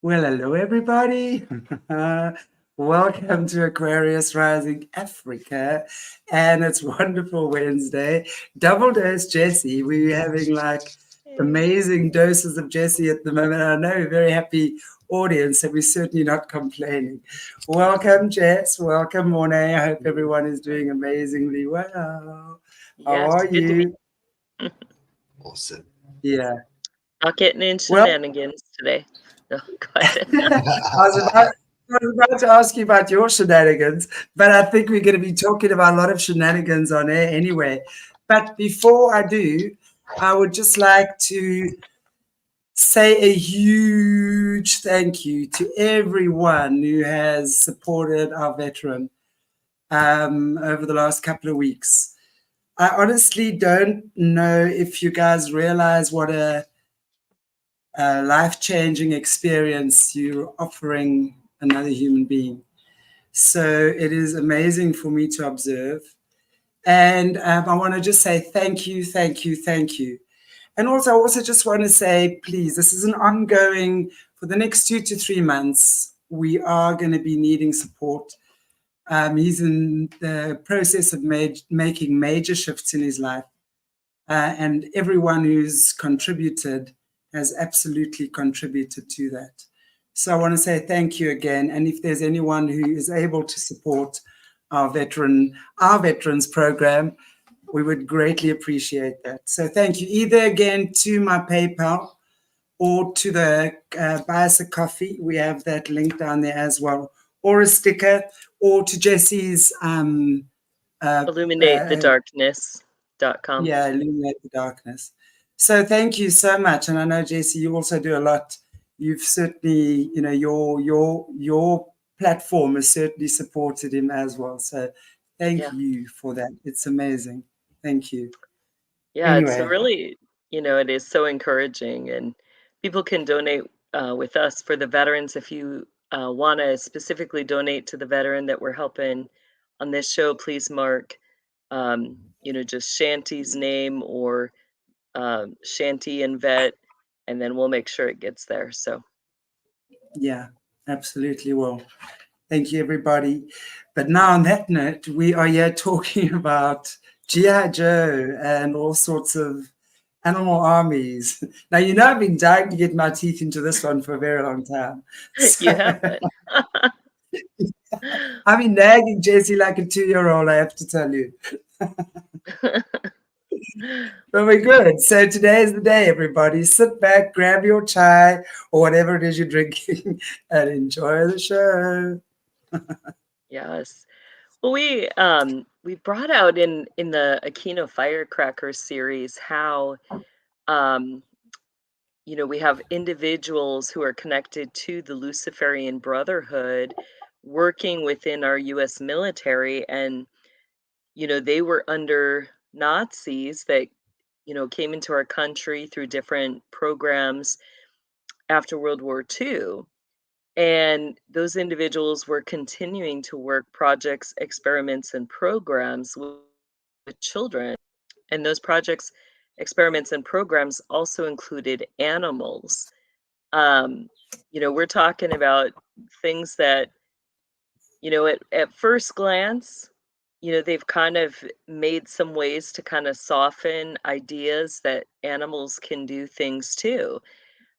Well, hello, everybody. Welcome to Aquarius Rising Africa. And it's wonderful Wednesday. Double dose Jessie. We're having like amazing doses of Jessie at the moment. I know a very happy audience, so we're certainly not complaining. Welcome, Jess. Welcome, Morné. I hope everyone is doing amazingly well. How Yes, are good to be. you? Awesome. Yeah. Not getting in Well, shenanigans today. No, go ahead. I was about to ask you about your shenanigans, but I think we're going to be talking about a lot of shenanigans on air anyway. But before I do, I would just like to say a huge thank you to everyone who has supported our veteran over the last couple of weeks. I honestly don't know if you guys realize what a life-changing experience you're offering another human being. So it is amazing for me to observe. And I want to just say thank you, thank you, thank you. And also, I also just want to say, please, this is an ongoing, for the next 2 to 3 months, we are going to be needing support. He's in the process of making major shifts in his life. And everyone who's contributed has absolutely contributed to that. So I want to say thank you again. And if there's anyone who is able to support our veterans program, we would greatly appreciate that. So thank you either again to my PayPal or to the Buy Us a Coffee. We have that link down there as well, or a sticker, or to Jessie's IlluminateTheDarkness.com. Yeah, illuminate the darkness. So thank you so much. And I know, Jessie, you also do a lot. You've certainly, your platform has certainly supported him as well. So thank you for that. It's amazing. Thank you. Yeah, it's Anyway, really, it is so encouraging, and people can donate with us for the veterans. If you want to specifically donate to the veteran that we're helping on this show, please mark, just Shanty's name or Shanty and Vet, and then we'll make sure it gets there. So, yeah, absolutely. Well, thank you, everybody. But now, on that note, we are here talking about GI Joe and all sorts of animal armies. Now, I've been dying to get my teeth into this one for a very long time. You have it. I've been nagging Jessie like a 2-year-old, I have to tell you. But we're good. So today is the day, everybody. Sit back, grab your chai or whatever it is you're drinking and enjoy the show. Yes. Well, we brought out in the Aquino Firecracker series how we have individuals who are connected to the Luciferian Brotherhood working within our US military, and they were under Nazis that came into our country through different programs after World War II. And those individuals were continuing to work projects, experiments, and programs with children. And those projects, experiments, and programs also included animals. We're talking about things that, at first glance, they've kind of made some ways to kind of soften ideas that animals can do things too.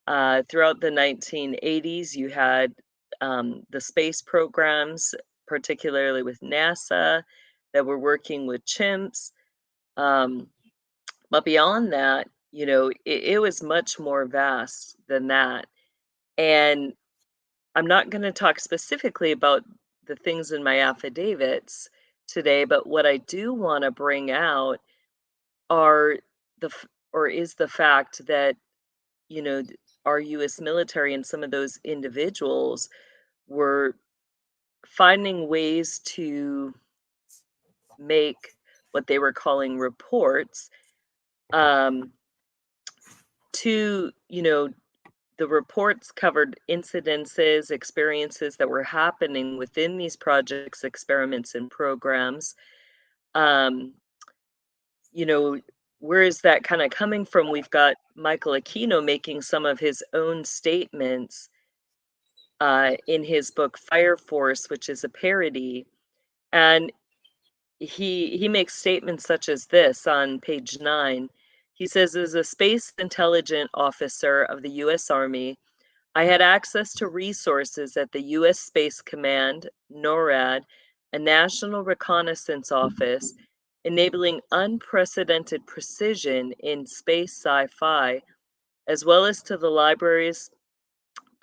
Throughout the 1980s, you had the space programs, particularly with NASA, that were working with chimps. But beyond that, it was much more vast than that. And I'm not going to talk specifically about the things in my affidavits today, but what I do want to bring out are is the fact that, our US military and some of those individuals were finding ways to make what they were calling reports to, the reports covered incidences, experiences that were happening within these projects, experiments, and programs. Where is that kind of coming from? We've got Michael Aquino making some of his own statements in his book Fire Force, which is a parody. And he makes statements such as this on page 9. He says, as a space intelligence officer of the U.S. Army, I had access to resources at the U.S. Space Command, NORAD, a National Reconnaissance Office, enabling unprecedented precision in space sci-fi, as well as to the libraries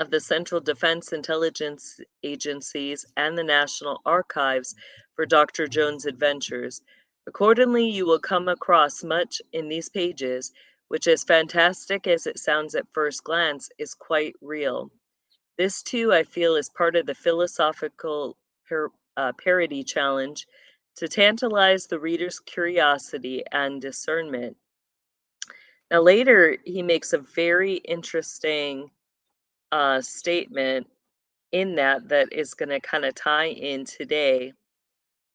of the Central Defense Intelligence Agencies and the National Archives for Dr. Jones' adventures. Accordingly, you will come across much in these pages, which, as fantastic as it sounds at first glance, is quite real. This, too, I feel, is part of the philosophical parody challenge to tantalize the reader's curiosity and discernment. Now, later, he makes a very interesting statement in that is going to kind of tie in today.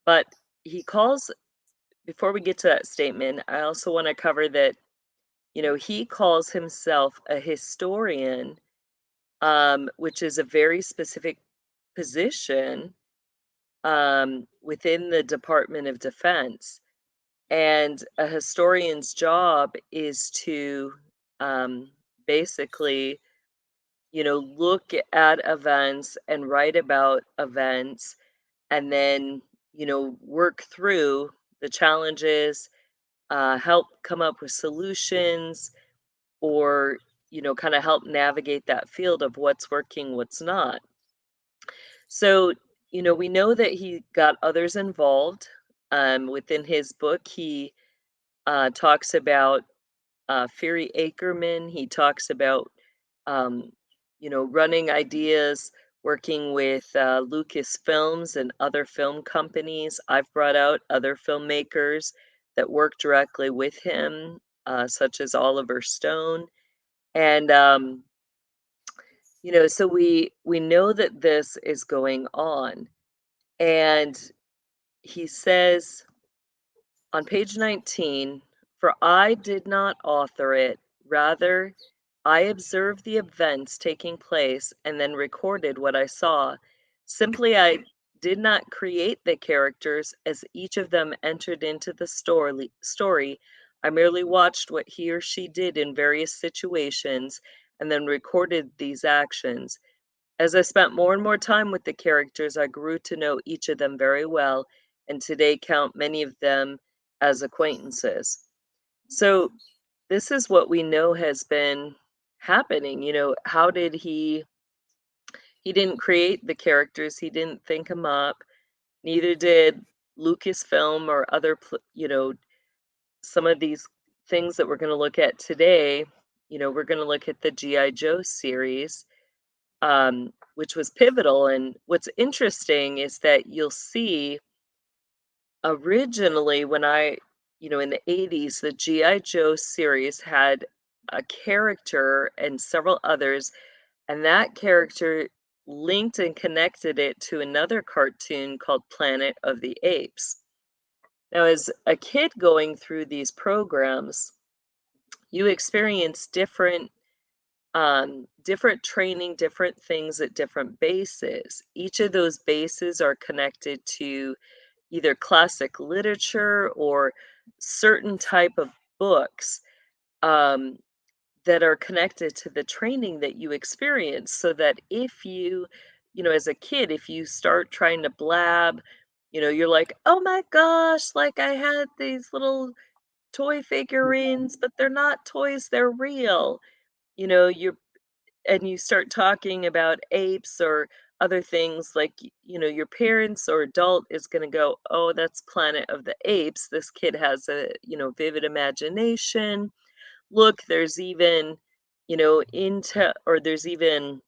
But he calls, before we get to that statement, I also want to cover that, he calls himself a historian, which is a very specific position within the Department of Defense. And a historian's job is to basically, look at events and write about events and then, work through the challenges, help come up with solutions, or, kind of help navigate that field of what's working, what's not. So, we know that he got others involved. Within his book, he talks about Fury Ackerman. He talks about, um, running ideas, working with Lucasfilms and other film companies. I've brought out other filmmakers that work directly with him, such as Oliver Stone. And, so we know that this is going on. And he says on page 19, "For I did not author it, rather, I observed the events taking place and then recorded what I saw. Simply, I did not create the characters as each of them entered into the story. I merely watched what he or she did in various situations and then recorded these actions. As I spent more and more time with the characters, I grew to know each of them very well, and today count many of them as acquaintances." So, this is what we know has been happening. How did he didn't create the characters, he didn't think them up, neither did Lucasfilm or other, some of these things that we're going to look at today. We're going to look at the GI Joe series, which was pivotal. And what's interesting is that you'll see originally when in the 80s, the GI Joe series had a character and several others, and that character linked and connected it to another cartoon called Planet of the Apes. Now, as a kid going through these programs, you experience different training, different things at different bases. Each of those bases are connected to either classic literature or certain type of books um, that are connected to the training that you experience, so that if you, as a kid, if you start trying to blab, you're like, oh my gosh, like I had these little toy figurines, but they're not toys, they're real. You're and you start talking about apes or other things, like, your parents or adult is going to go, oh, that's Planet of the Apes. This kid has a, vivid imagination. Look, there's even, there's even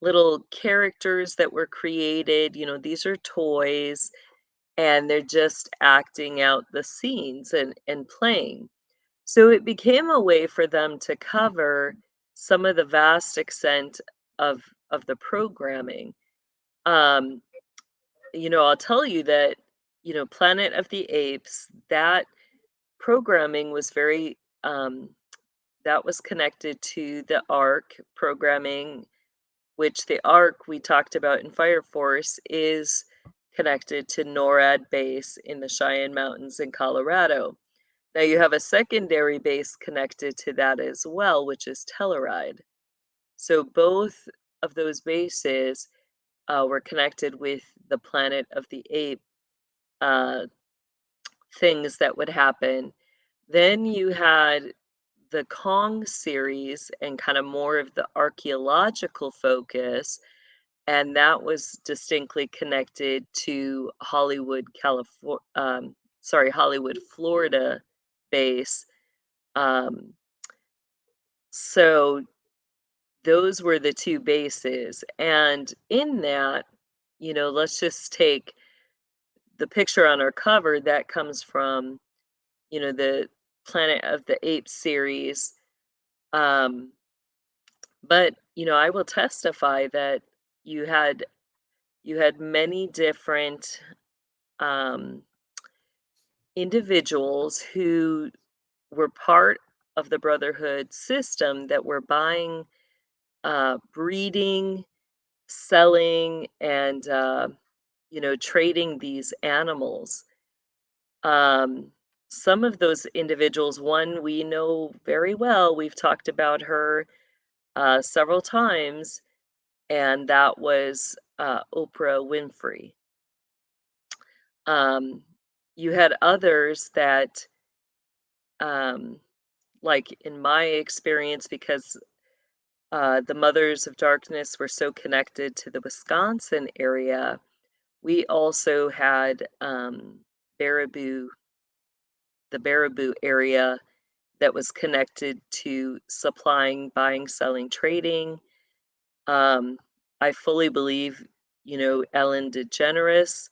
little characters that were created. These are toys, and they're just acting out the scenes and playing. So it became a way for them to cover some of the vast extent of the programming. Um, I'll tell you that, Planet of the Apes, that programming was very that was connected to the ARC programming, which the ARC we talked about in Fire Force is connected to NORAD base in the Cheyenne Mountains in Colorado. Now you have a secondary base connected to that as well, which is Telluride. So both of those bases were connected with the Planet of the Ape things that would happen. Then you had the Kong series and kind of more of the archaeological focus, and that was distinctly connected to Hollywood, Hollywood, Florida base. Um, so those were the two bases, and in that, let's just take the picture on our cover that comes from, the Planet of the Apes series. But, I will testify that you had many different individuals who were part of the Brotherhood system that were buying, breeding, selling, and trading these animals. Some of those individuals, one we know very well, we've talked about her several times, and that was Oprah Winfrey. You had others that, like in my experience, because the Mothers of Darkness were so connected to the Wisconsin area, we also had Baraboo, the Baraboo area that was connected to supplying, buying, selling, trading. I fully believe, Ellen DeGeneres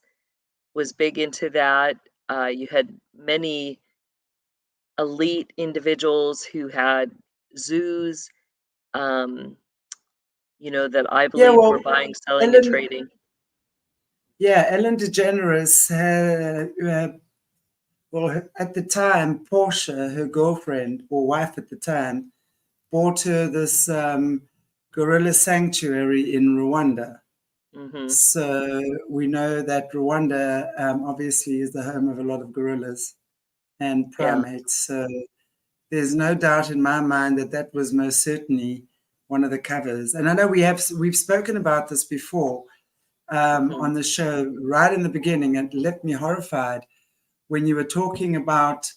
was big into that. You had many elite individuals who had zoos, that I Yeah, believe were well, buying, selling, and Ellen, trading. yeah, Ellen DeGeneres, well, at the time, Portia, her girlfriend or wife at the time, bought her this gorilla sanctuary in Rwanda. Hmm. So we know that Rwanda obviously is the home of a lot of gorillas and Yeah. primates. So there's no doubt in my mind that that was most certainly one of the covers. And I know we've spoken about this before Hmm. on the show right in the beginning, and it left me horrified when you were talking about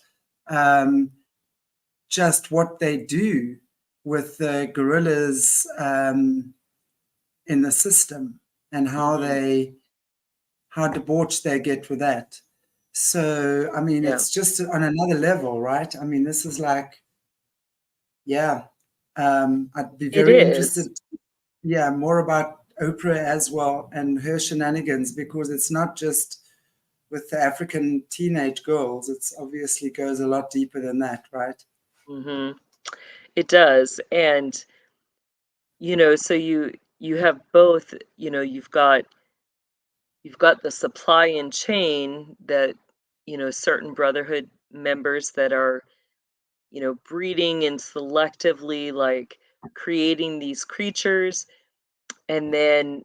um, just what they do with the gorillas in the system and Hmm. how debauched they get with that. So I mean, Yeah. it's just on another level, right? I mean, this is like, yeah. I'd be It very is. interested, yeah, more about Oprah as well and her shenanigans, because it's not just with the African teenage girls. It's obviously goes a lot deeper than that, right? Hmm. It does. And, so you have both, you've got the supply and chain that, certain brotherhood members that are, breeding and selectively like creating these creatures. And then,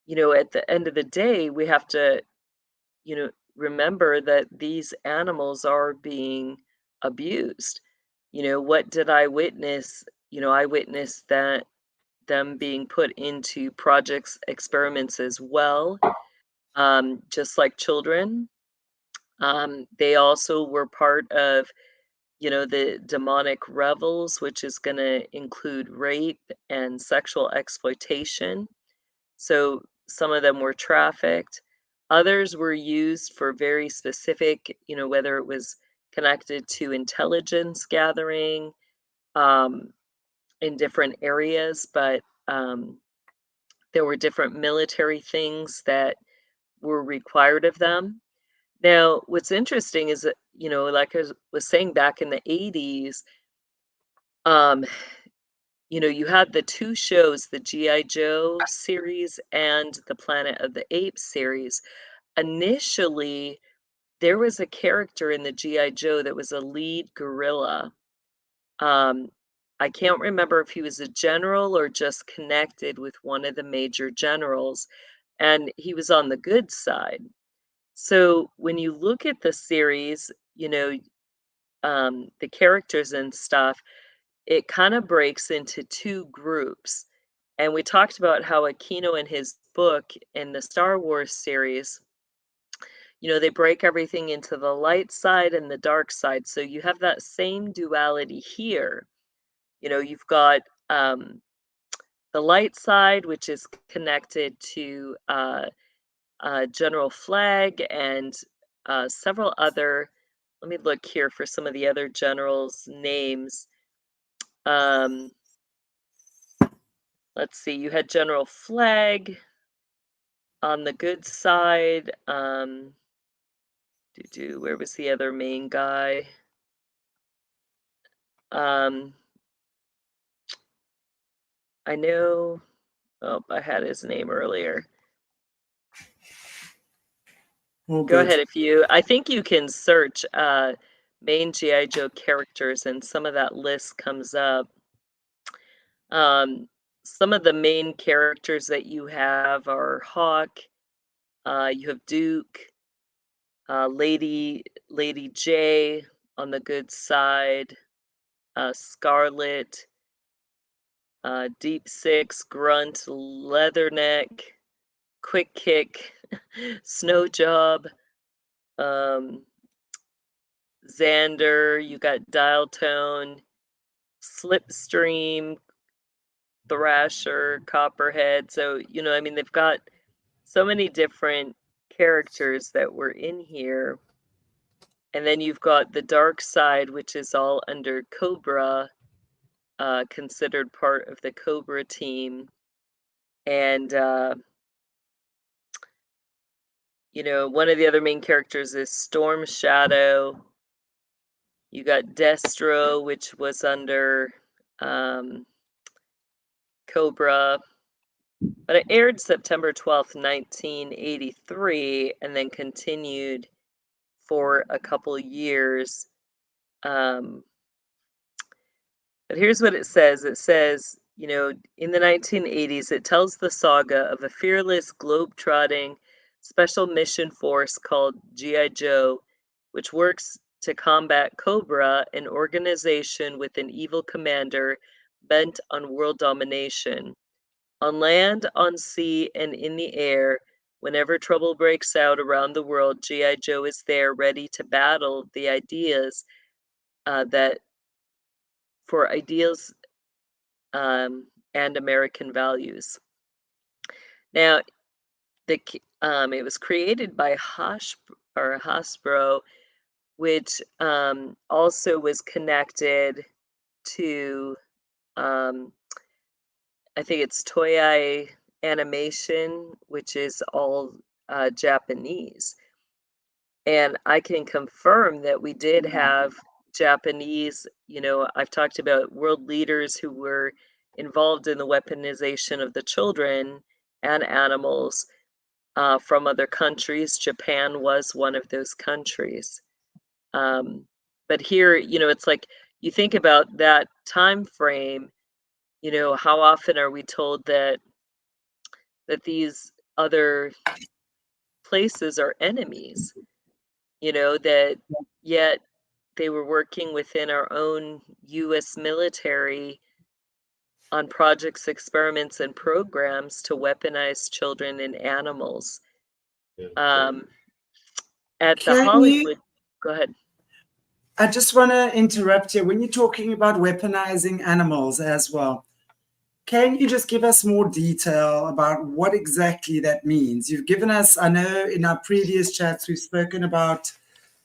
at the end of the day, we have to, remember that these animals are being abused. What did I witness? I witnessed that them being put into projects, experiments as well, just like children. They also were part of, the demonic revels, which is going to include rape and sexual exploitation. So some of them were trafficked. Others were used for very specific, whether it was connected to intelligence gathering um, in different areas, but there were different military things that were required of them. Now, what's interesting is that, like I was saying back in the 80s, um, you had the two shows, the G.I. Joe series and the Planet of the Apes series. Initially, there was a character in the G.I. Joe that was a lead gorilla. Um, I can't remember if he was a general or just connected with one of the major generals, and he was on the good side. So when you look at the series, the characters and stuff, it kind of breaks into two groups. And we talked about how Aquino in his book in the Star Wars series, they break everything into the light side and the dark side. So you have that same duality here. You've got the light side, which is connected to General Flag and several other. Let me look here for some of the other generals' names. Let's see. You had General Flag on the good side. Where was the other main guy? I know. Oh, I had his name earlier. Go ahead if you. I think you can search main GI Joe characters, and some of that list comes up. Some of the main characters that you have are Hawk. You have Duke, Lady J on the good side, Scarlet, Deep Six, Grunt, Leatherneck, Quick Kick, Snow Job, Xander, you got Dial Tone, Slipstream, Thrasher, Copperhead. So, they've got so many different characters that were in here. And then you've got the dark side, which is all under Cobra, considered part of the Cobra team. And, one of the other main characters is Storm Shadow. You got Destro, which was under Cobra. But it aired September 12th, 1983, and then continued for a couple years. But here's what it says. It says, in the 1980s, it tells the saga of a fearless, globe-trotting special mission force called GI Joe, which works to combat Cobra, an organization with an evil commander bent on world domination. On land, on sea, and in the air, whenever trouble breaks out around the world, GI Joe is there ready to battle the ideas and American values. Now, it was created by Hasbro, which also was connected to, I think it's Toei Animation, which is all Japanese. And I can confirm that we did have Japanese, I've talked about world leaders who were involved in the weaponization of the children and animals from other countries. Japan was one of those countries. But here, it's like you think about that time frame, how often are we told that these other places are enemies, that yet they were working within our own U.S. military on projects, experiments, and programs to weaponize children and animals. At the Hollywood, go ahead. I just want to interrupt you. When you're talking about weaponizing animals as well, can you just give us more detail about what exactly that means? You've given us, I know in our previous chats, we've spoken about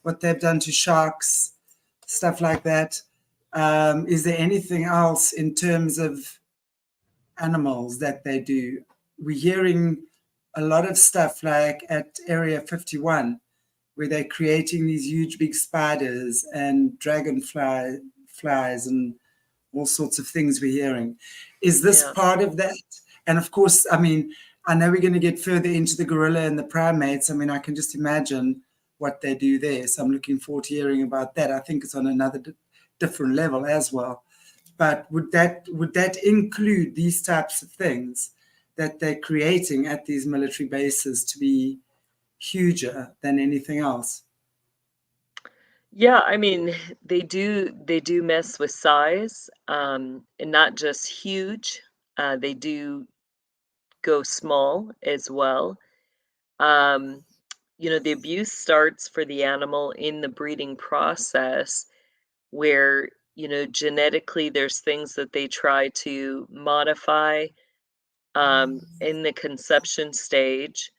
what they've done to sharks, stuff like that. Is there anything else in terms of animals that they do? We're hearing a lot of stuff like at Area 51, where they're creating these huge big spiders and flies and all sorts of things we're hearing. Is this part of that? And of course, I mean, I know we're going to get further into the gorilla and the primates. I mean, I can just imagine what they do there. So I'm looking forward to hearing about that. I think it's on another different level as well. but would that include these types of things that they're creating at these military bases to be huger than anything else? Yeah, I mean, they do mess with size, and not just huge. They do go small as well. Um, the abuse starts for the animal in the breeding process where, genetically there's things that they try to modify in the conception stage.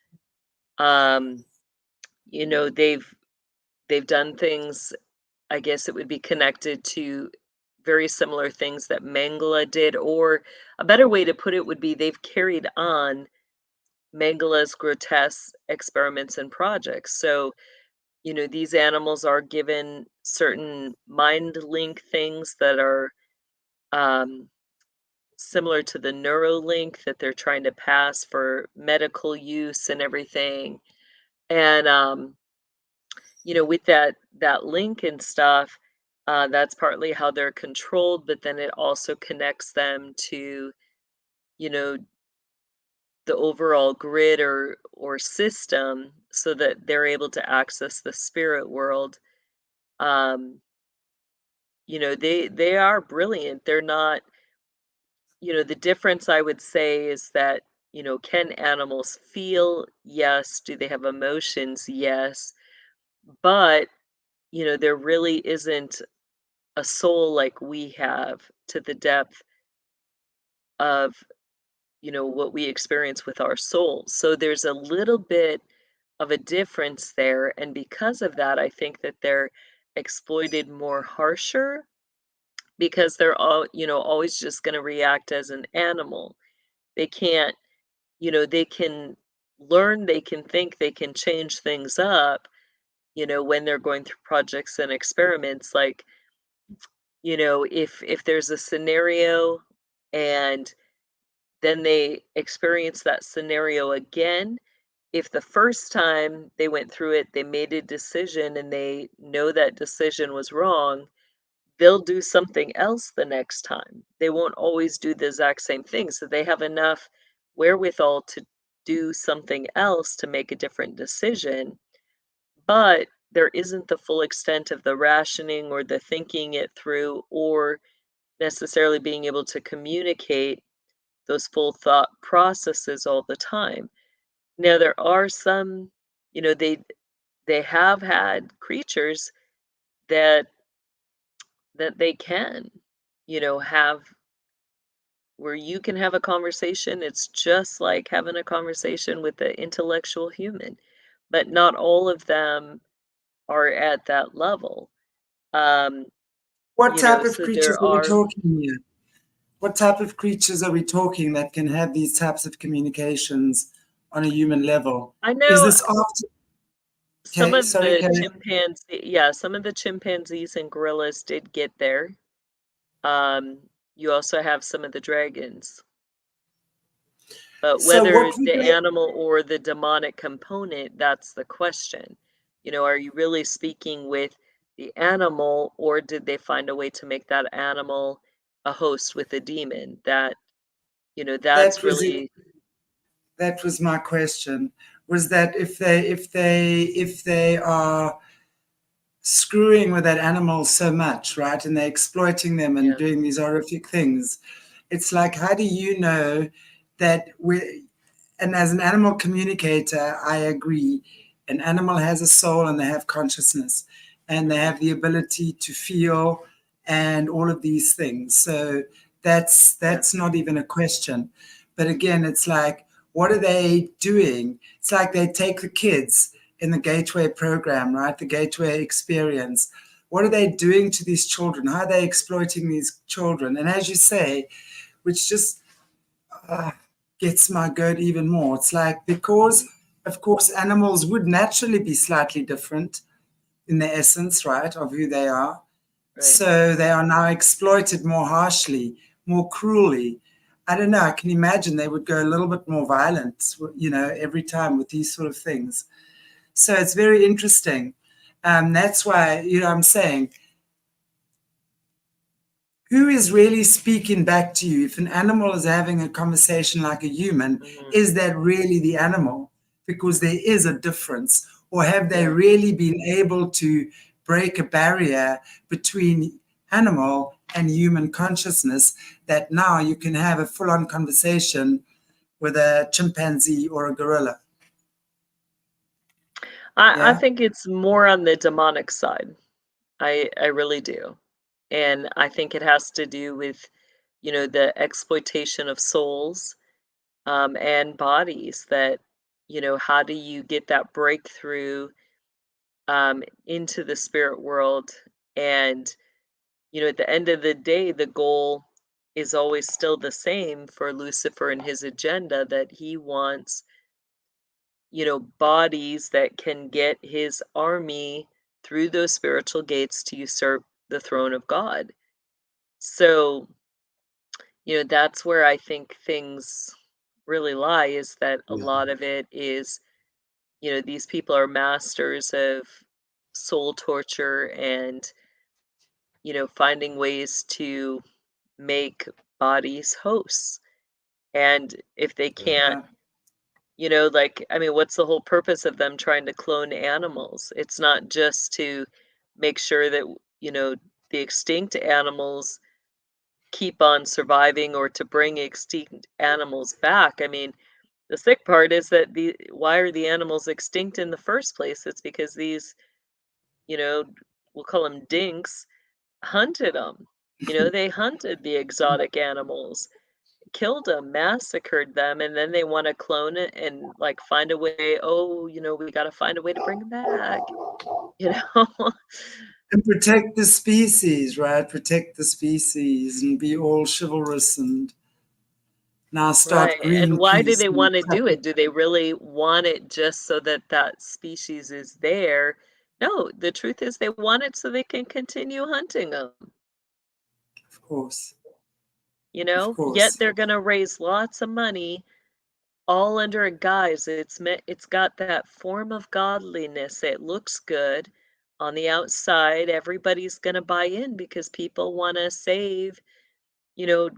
Um, they've done things, I guess it would be connected to very similar things that Mengele did, or a better way to put it would be they've carried on Mengele's grotesque experiments and projects. So, these animals are given certain mind link things that are um, similar to the Neuralink that they're trying to pass for medical use and everything. And with that link and stuff, that's partly how they're controlled, but then it also connects them to, you know, the overall grid or system so that they're able to access the spirit world. Um, they are brilliant. They're not, the difference I would say is that, can animals feel? Yes. Do they have emotions? Yes. But, there really isn't a soul like we have to the depth of, what we experience with our souls. So there's a little bit of a difference there. And because of that, I think that they're exploited more harsher because they're all, always just going to react as an animal. They can't, they can learn, they can think, they can change things up, when they're going through projects and experiments. Like, if there's a scenario and then they experience that scenario again, if the first time they went through it, they made a decision and they know that decision was wrong, they'll do something else the next time. They won't always do the exact same thing. So they have enough wherewithal to do something else to make a different decision. But there isn't the full extent of the rationing or the thinking it through or necessarily being able to communicate those full thought processes all the time. Now there are some, they have had creatures that they can, have where you can have a conversation. It's just like having a conversation with the intellectual human, but not all of them are at that level. Um, What type of so creatures there are we are, talking here? What type of creatures are we talking that can have these types of communications on a human level? I Is know this after? some Okay, of sorry, the Kay. some of the chimpanzees and gorillas did get there. Um, you also have some of the dragons. But So what whether we the do, animal or the demonic component, that's the question. Are you really speaking with the animal, or did they find a way to make that animal a host with a demon? That's that was it. really That was my question. Was that if they are screwing with that animal so much, right, and they're exploiting them and yeah, doing these horrific things, it's like, how do you know that we? And as an animal communicator, I agree. An animal has a soul and they have consciousness and they mhm, have the ability to feel and all of these things. So yeah, that's not even a question. But again, it's like, what are they doing? It's like they take the kids in the Gateway program, right? The Gateway experience. What are they doing to these children? How are they exploiting these children? And as you say, which just uh, gets my goat even more. It's like, because, mhm, of course, animals would naturally be slightly different in the essence, right, of who they are. right. So they are now exploited more harshly, more cruelly. I don't know. I can imagine they would go a little bit more violent, every time with these sort of things. So it's very interesting. That's why, I'm saying who is really speaking back to you? If an animal is having a conversation like a human, is that really the animal? Because there is a difference. Or have they really been able to break a barrier between animal and human consciousness that now you can have a full-on conversation with a chimpanzee or a gorilla? I think it's more on the demonic side. I really do. And I think it has to do with, the exploitation of souls, and bodies that, how do you get that breakthrough, into the spirit world? And, at the end of the day, the goal is always still the same for Lucifer and his agenda, that he wants, bodies that can get his army through those spiritual gates to usurp the throne of God. So, that's where I think things really lie, is that a Yeah. lot of it is, these people are masters of soul torture and, finding ways to make bodies hosts. And if they can't, like, I mean, what's the whole purpose of them trying to clone animals? It's not just to make sure that, the extinct animals keep on surviving or to bring extinct animals back. I mean, the sick part is that why are the animals extinct in the first place? It's because these, you know, we'll call them dinks, hunted them. They hunted the exotic animals, killed them, massacred them, and then they want to clone it and like find a way. Oh, we got to find a way to bring them back. You know. And protect the species, right? Protect the species and be all chivalrous and now start Right, and why do Greenpeace. they wanna do it? Do they really want it just so that that species is there? No, the truth is they want it so they can continue hunting them. Of course, of Yet course. they're gonna raise lots of money all under a guise. It's got that form of godliness. It looks good on the outside. Everybody's gonna buy in because people wanna save,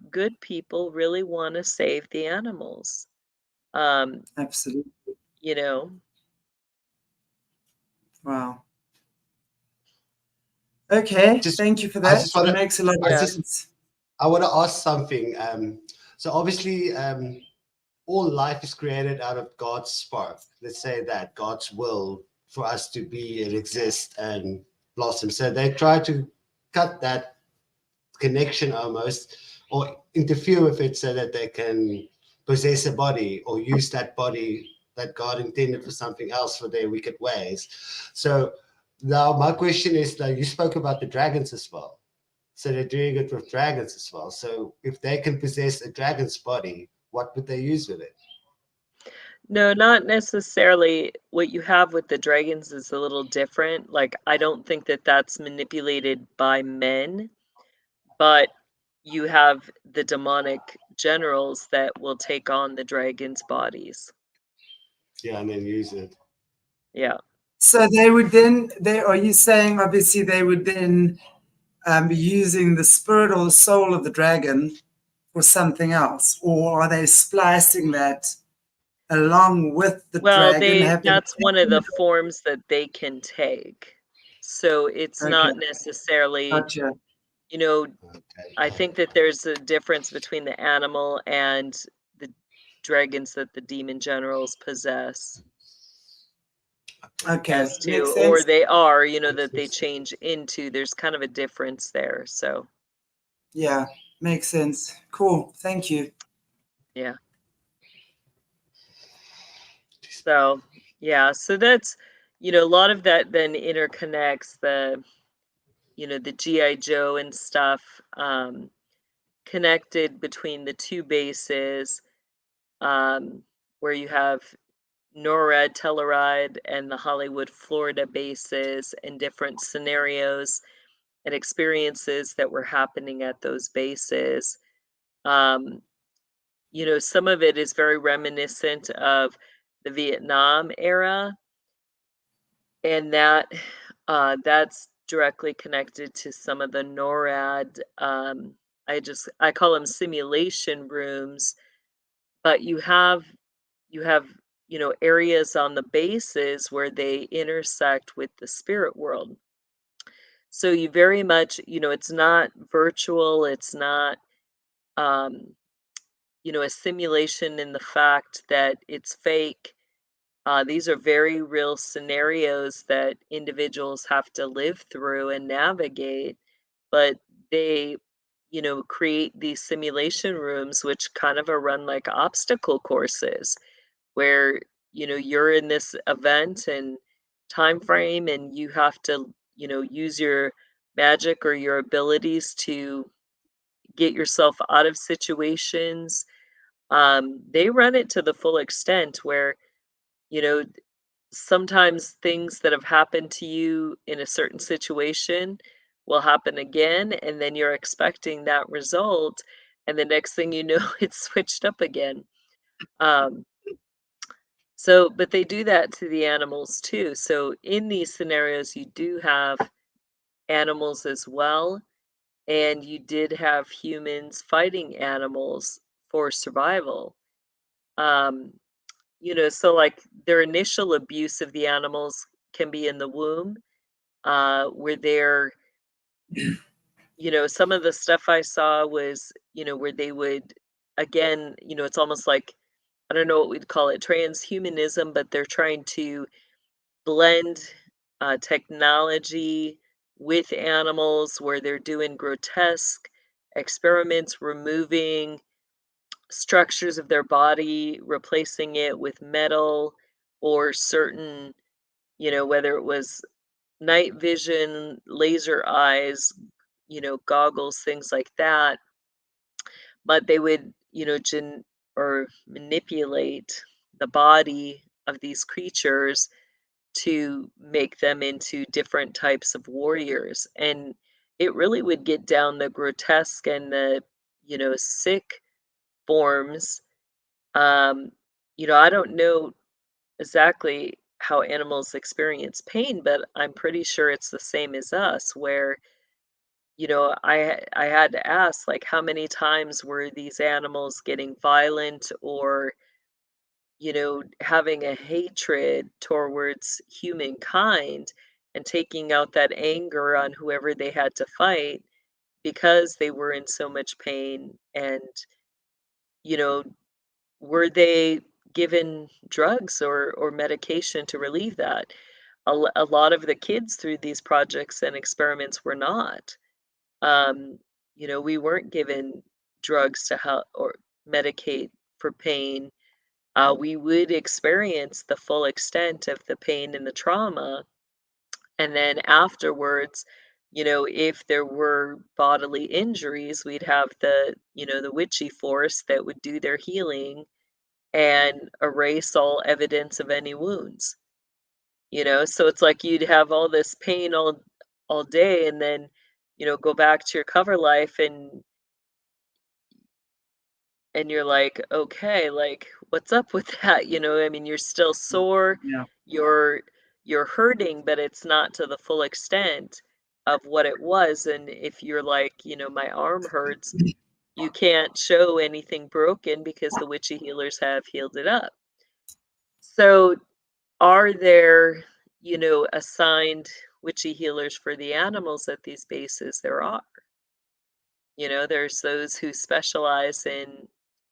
good people really wanna save the animals. Um, Absolutely. you know, Wow. Okay, Just thank you for I that. just want It to makes a lot of I Yeah. just sense. I want to ask something. So obviously, all life is created out of God's spark. Let's say that God's will for us to be and exist and blossom. So they try to cut that connection almost, or interfere with it, so that they can possess a body or use that body that God intended for something else, for their wicked ways. So now my question is that you spoke about the dragons as well. So they're doing it with dragons as well. So if they can possess a dragon's body, what would they use with it? No, not necessarily. What you have with the dragons is a little different. Like, I don't think that that's manipulated by men, but you have the demonic generals that will take on the dragons' bodies. Yeah, and then use it. Yeah. So they would then, are you saying obviously they would then be using the spirit or the soul of the dragon for something else? Or are they splicing that along with the Well, dragon? Have them that's one of the forms that they can take. So it's okay, not necessarily, gotcha. you know, Okay. I think that there's a difference between the animal and the dragons that the demon generals possess, Okay, as makes to, or sense. they are, that they change into. There's kind of a difference there. So, Yeah, makes sense. Cool. Thank you. yeah. So, yeah. So that's, a lot of that then interconnects the GI Joe and stuff, connected between the two bases, um, where you have NORAD, Telluride, and the Hollywood, Florida bases, and different scenarios and experiences that were happening at those bases. Um, some of it is very reminiscent of the Vietnam era, and that's directly connected to some of the NORAD. I call them simulation rooms, but you have areas on the bases where they intersect with the spirit world. So you very much, it's not virtual, it's not a simulation in the fact that it's fake. These are very real scenarios that individuals have to live through and navigate, but they, create these simulation rooms, which kind of are run like obstacle courses, where, you're in this event and time frame, and you have to, use your magic or your abilities to get yourself out of situations. They run it to the full extent where, you know, sometimes things that have happened to you in a certain situation will happen again, and then you're expecting that result, and the next thing you know, it's switched up again. But they do that to the animals too. So in these scenarios, you do have animals as well, and you did have humans fighting animals for survival. Um, so like their initial abuse of the animals can be in the womb, where they're, some of the stuff I saw was, where they would, again, it's almost like, I don't know what we'd call it, transhumanism, but they're trying to blend technology with animals, where they're doing grotesque experiments, removing structures of their body, replacing it with metal or certain, whether it was night vision, laser eyes, goggles, things like that. But they would, or manipulate the body of these creatures to make them into different types of warriors. And it really would get down the grotesque and the, sick forms. I don't know exactly how animals experience pain, but I'm pretty sure it's the same as us, where, I had to ask, like, how many times were these animals getting violent or, having a hatred towards humankind and taking out that anger on whoever they had to fight because they were in so much pain. And, you know, were they given drugs or medication to relieve that? A lot of the kids through these projects and experiments were not. Um, we weren't given drugs to help or medicate for pain. We would experience the full extent of the pain and the trauma. And then afterwards, if there were bodily injuries, we'd have the witchy force that would do their healing and erase all evidence of any wounds. So it's like you'd have all this pain all day, and then, go back to your cover life, and you're like, "Okay, like, what's up with that?" I mean, you're still sore, Yeah. you're hurting, but it's not to the full extent of what it was. And if you're like, "My arm hurts," you can't show anything broken because the witchy healers have healed it up. So, are there, assigned witchy healers for the animals at these bases? There are. There's those who specialize in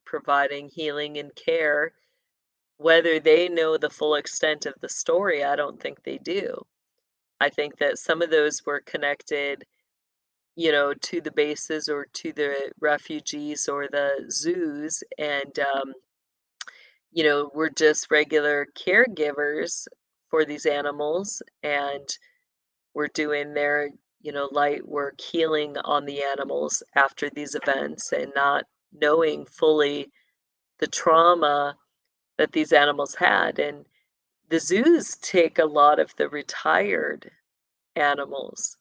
providing healing and care. Whether they know the full extent of the story, I don't think they do. I think that some of those were connected, to the bases or to the refugees or the zoos, and, were just regular caregivers for these animals, and were doing their, light work healing on the animals after these events, and not knowing fully the trauma that these animals had. And the zoos take a lot of the retired animals,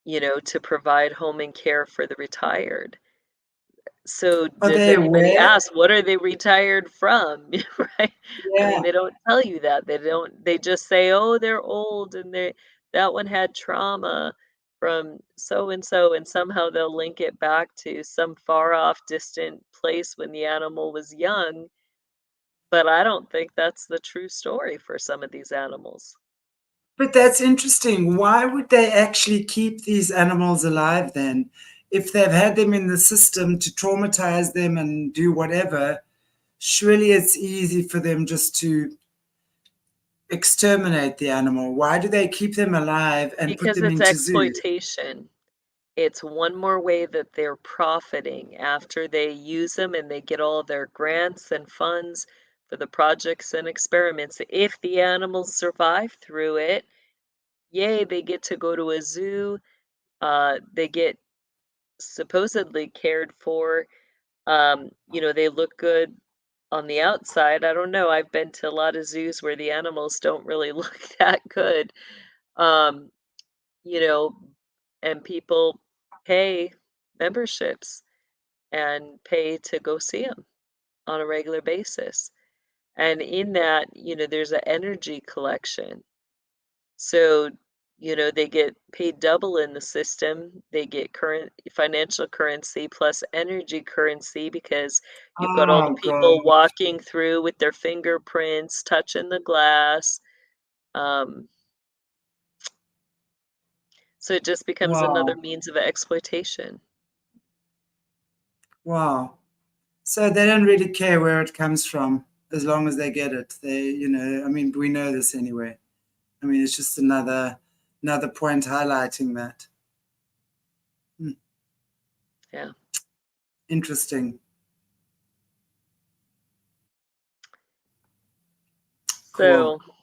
to provide home and care for the retired. So Are does they anybody aware? ask, what are they retired from? Right? I mean, Yeah. they don't tell you that. They just say, "Oh, they're old and that one had trauma from so and so, and somehow they'll link it back to some far off distant place when the animal was young. But I don't think that's the true story for some of these animals. But that's interesting. Why would they actually keep these animals alive then? If they've had them in the system to traumatize them and do whatever, surely it's easy for them just to exterminate the animal. Why do they keep them alive and put Because them it's into zoos? exploitation. It's one more way that they're profiting after they use them and they get all their grants and funds for the projects and experiments. If the animals survive through it, yay, they get to go to a zoo. They get supposedly cared for. They look good on the outside. I don't know. I've been to a lot of zoos where the animals don't really look that good. Um, you know, and people pay memberships and pay to go see them on a regular basis. And in that, there's an energy collection. So, they get paid double in the system. They get current financial currency plus energy currency because you've got all the Oh, God. people walking through with their fingerprints, touching the glass. Um, so it just becomes another Wow. means of exploitation. Wow. So they don't really care where it comes from as long as they get it. I mean, we know this anyway. I mean, it's just another point highlighting that. Yeah. Interesting. Cool. So,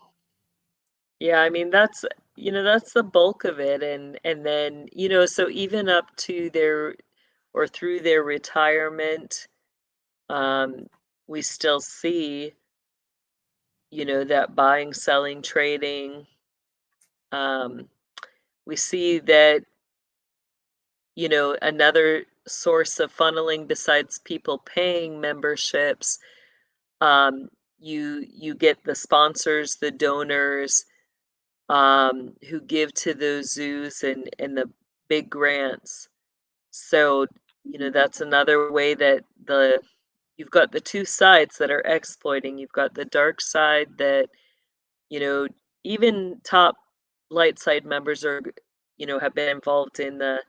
yeah, I mean that's the bulk of it, and then so even up to their or through their retirement, we still see that buying, selling, trading. We see that another source of funneling besides people paying memberships. You get the sponsors, the donors, who give to those zoos and the big grants. So, that's another way that you've got the two sides that are exploiting. You've got the dark side that, you know, even top light side members have been involved in the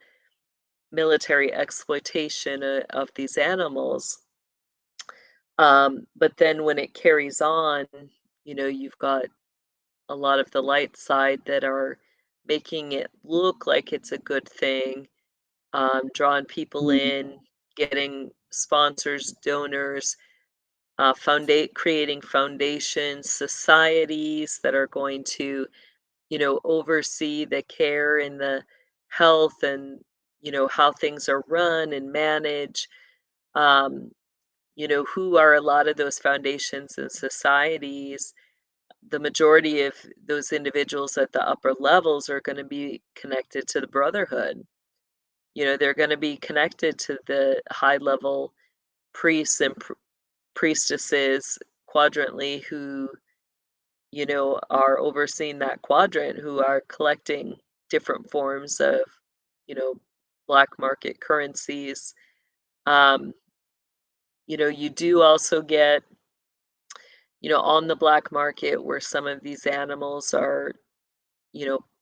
military exploitation of these animals. But then when it carries on, you've got a lot of the light side that are making it look like it's a good thing, drawing people in, getting sponsors, donors, creating foundations, societies that are going to, oversee the care and the health and, how things are run and managed. Um, who are a lot of those foundations and societies? The majority of those individuals at the upper levels are going to be connected to the brotherhood. They're going to be connected to the high level priests and priestesses quadrantly who, are overseeing that quadrant, who are collecting different forms of, black market currencies. Um, you do also get, on the black market where some of these animals are,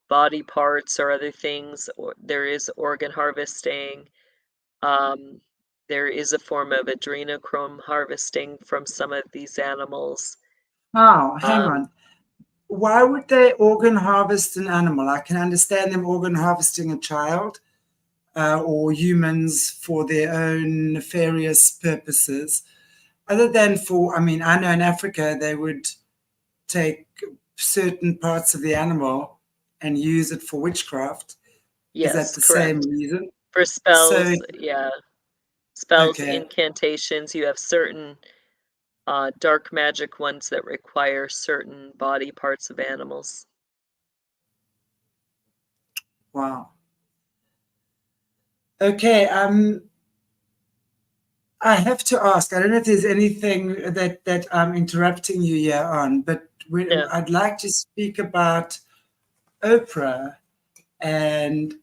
body parts or other things, or there is organ harvesting. Um, there is a form of adrenochrome harvesting from some of these animals. Wow, hang Um, on. Why would they organ harvest an animal? I can understand them organ harvesting a child or humans for their own nefarious purposes. Other than I mean, I know in Africa they would take certain parts of the animal and use it for witchcraft. Is that yes, the same correct. reason? For So, spells, yeah, spells, okay, incantations, you have certain dark magic ones that require certain body parts of animals. wow. Okay, I have to ask. I don't know if there's anything that I'm interrupting you here on, but Yeah. I'd like to speak about Oprah and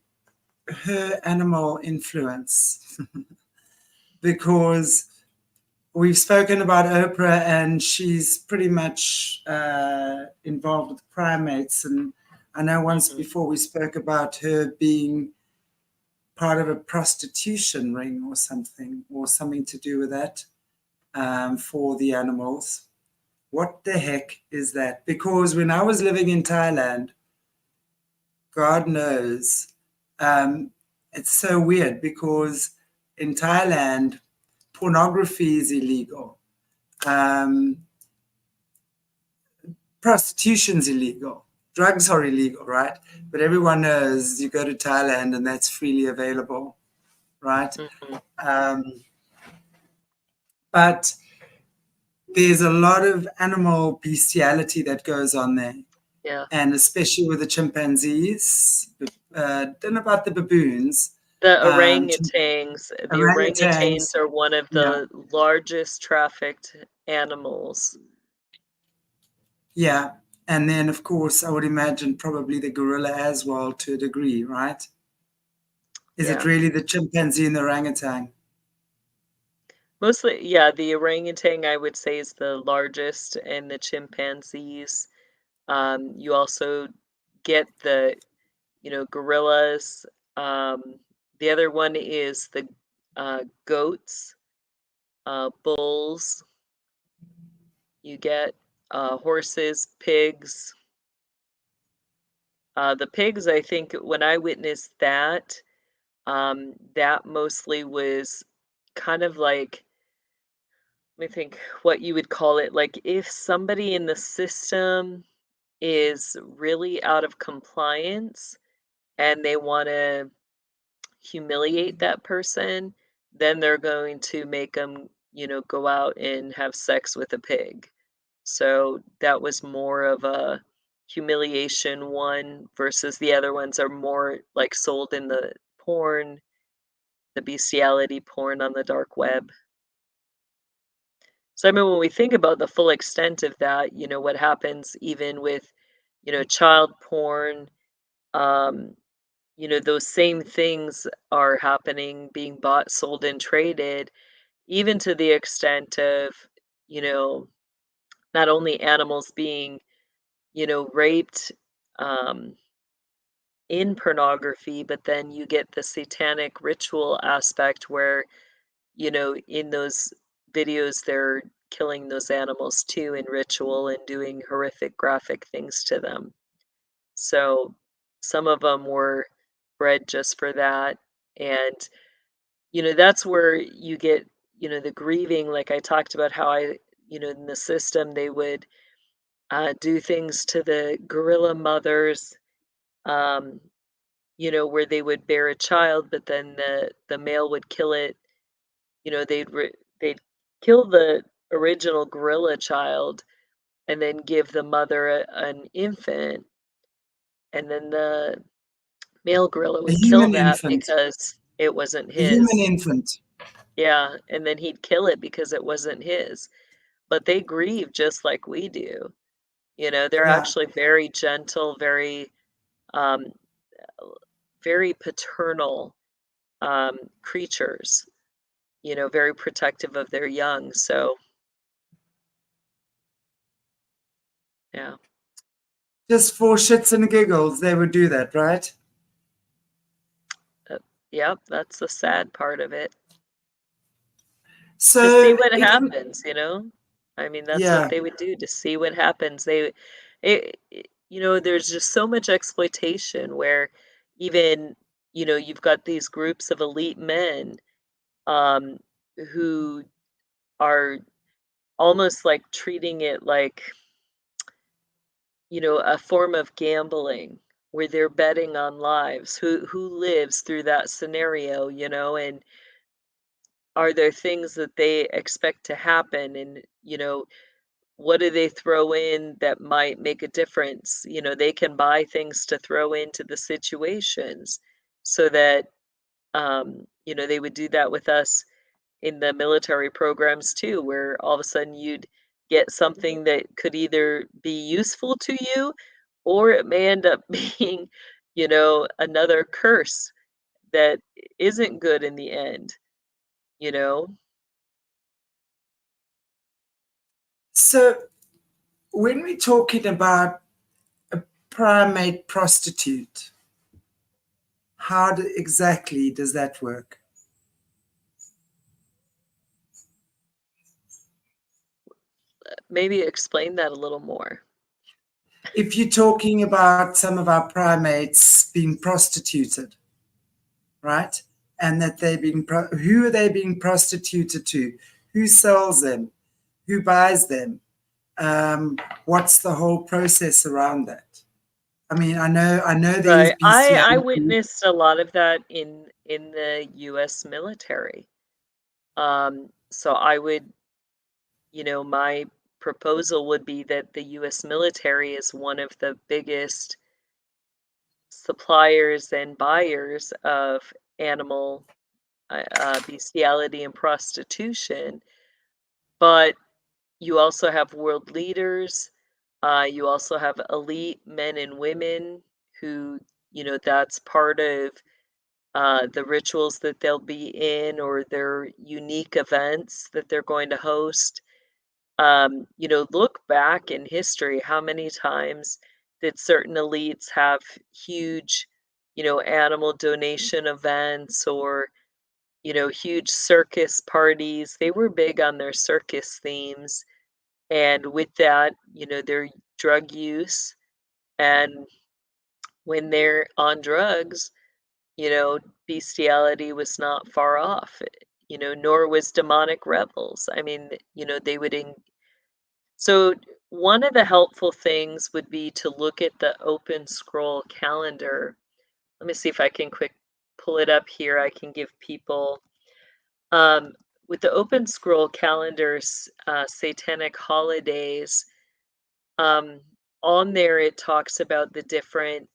her animal influence. Because we've spoken about Oprah, and she's pretty much involved with primates. And I know once before we spoke about her being part of a prostitution ring or something to do with that for the animals. What the heck is that? Because when I was living in Thailand, God knows, it's so weird because in Thailand, pornography is illegal. Prostitution's illegal. Drugs are illegal, right? But everyone knows you go to Thailand and that's freely available, right? But there's a lot of animal bestiality that goes on there. Yeah. And especially with the chimpanzees. Don't know about the baboons. The orangutans. The orangutans are one of the largest trafficked animals. Yeah. And then, of course, I would imagine probably the gorilla as well to a degree, right? Is it really the chimpanzee and the orangutan? Mostly, yeah, the orangutan, I would say, is the largest, and the chimpanzees. You also get the, gorillas. The other one is the goats, bulls. You get horses, pigs. The pigs, I think, when I witnessed that, that mostly was kind of like, let me think what you would call it. Like if somebody in the system is really out of compliance and they want to humiliate that person, then they're going to make them, go out and have sex with a pig. So that was more of a humiliation one versus the other ones are more like sold in the porn, the bestiality porn on the dark web. So I mean, when we think about the full extent of that, what happens even with, child porn, those same things are happening, being bought, sold, and traded, even to the extent of, not only animals being, raped in pornography, but then you get the satanic ritual aspect where, in those videos, they're killing those animals too in ritual and doing horrific graphic things to them. So some of them were bred just for that. And, that's where you get, the grieving, like I talked about how in the system, they would do things to the gorilla mothers, where they would bear a child, but then the male would kill it. They'd kill the original gorilla child and then give the mother an infant, and then the male gorilla A would kill human that infant. because it wasn't A human his. infant. Yeah, and then he'd kill it because it wasn't his. But they grieve just like we do. They're Yeah. actually very gentle, um, very paternal creatures. Very protective of their young. So, yeah. Just for shits and giggles, they would do that, right? Yep, that's the sad part of it. So To see what happens, I mean, that's what yeah. they would do, to see what happens. There's just so much exploitation where even, you've got these groups of elite men um, who are almost like treating it like, a form of gambling where they're betting on lives. Who lives through that scenario, and are there things that they expect to happen, and what do they throw in that might make a difference? They can buy things to throw into the situations so that they would do that with us in the military programs too, where all of a sudden you'd get something that could either be useful to you or it may end up being, you know, another curse that isn't good in the end, you know? So when we're talking about a primate prostitute, how exactly does that work? Maybe explain that a little more. If you're talking about some of our primates being prostituted, right? And that they're being, who are they being prostituted to? Who sells them? Who buys them? What's the whole process around that? I mean, I know there's Right. I bestiality. witnessed a lot of that in the US military. So I would, you know, my proposal would be that the US military is one of the biggest suppliers and buyers of animal bestiality and prostitution, but you also have world leaders. You also have elite men and women who, you know, that's part of the rituals that they'll be in or their unique events that they're going to host. You know, look back in history, how many times did certain elites have huge, you know, animal donation events or, you know, huge circus parties? They were big on their circus themes. And with that, you know, their drug use. And when they're on drugs, you know, bestiality was not far off, you know, nor was demonic revels. I mean, you know, they would. So, one of the helpful things would be to look at the open scroll calendar. Let me see if I can quick pull it up here. I can give people um, with the open scroll calendars, satanic holidays. Um, on there, it talks about the different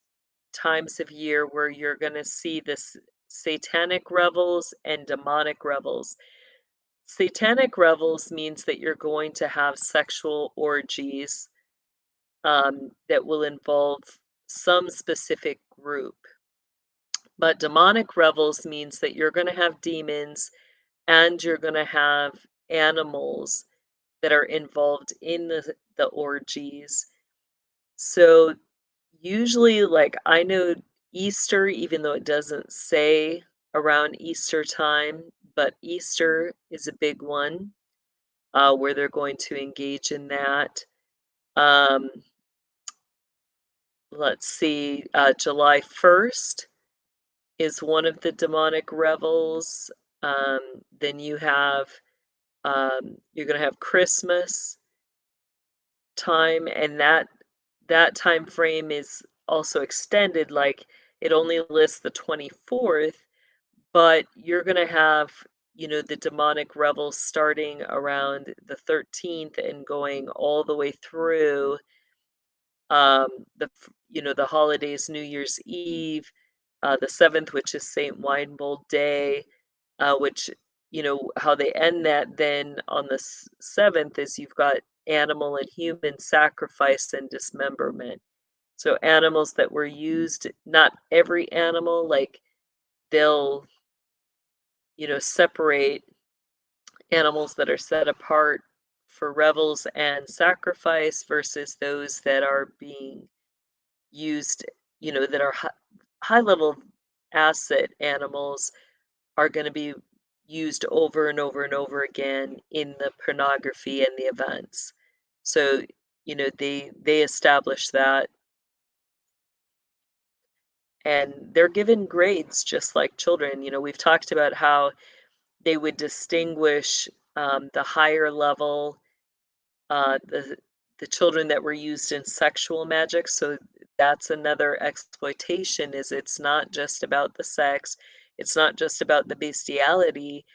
times of year where you're going to see this satanic revels and demonic revels. Satanic revels means that you're going to have sexual orgies that will involve some specific group. But demonic revels means that you're going to have demons and you're going to have animals that are involved in the orgies. So usually, like, I know Easter, even though it doesn't say around Easter time, but Easter is a big one where they're going to engage in that. Um, let's see, July 1st is one of the demonic revels. Then you have, you're going to have Christmas time, and that time frame is also extended, like it only lists the 24th, but you're going to have, you know, the demonic revels starting around the 13th and going all the way through you know, the holidays, New Year's Eve, the 7th, which is Saint Weinbold Day, which, you know, how they end that then on the 7th is you've got animal and human sacrifice and dismemberment. So animals that were used, not every animal, like they'll, you know, separate animals that are set apart for revels and sacrifice versus those that are being used, you know, that are high level asset animals are going to be used over and over and over again in the pornography and the events. So, you know, they establish that and they're given grades just like children. You know, we've talked about how they would distinguish the higher level, the children that were used in sexual magic. So that's another exploitation. Is it's not just about the sex, it's not just about the bestiality.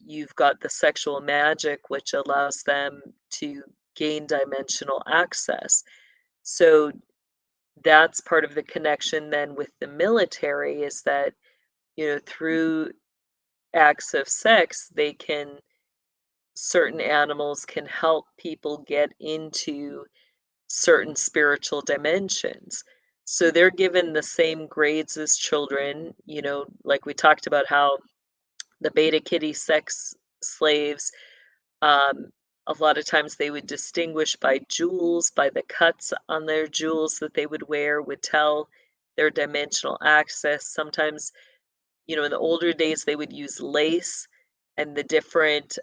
You've got the sexual magic, which allows them to gain dimensional access. So that's part of the connection then with the military is that, you know, through acts of sex, they can certain animals can help people get into certain spiritual dimensions. So they're given the same grades as children, you know, like we talked about how the beta kitty sex slaves, um, a lot of times they would distinguish by jewels, by the cuts on their jewels that they would wear would tell their dimensional access. Sometimes, you know, in the older days, they would use lace, and the different,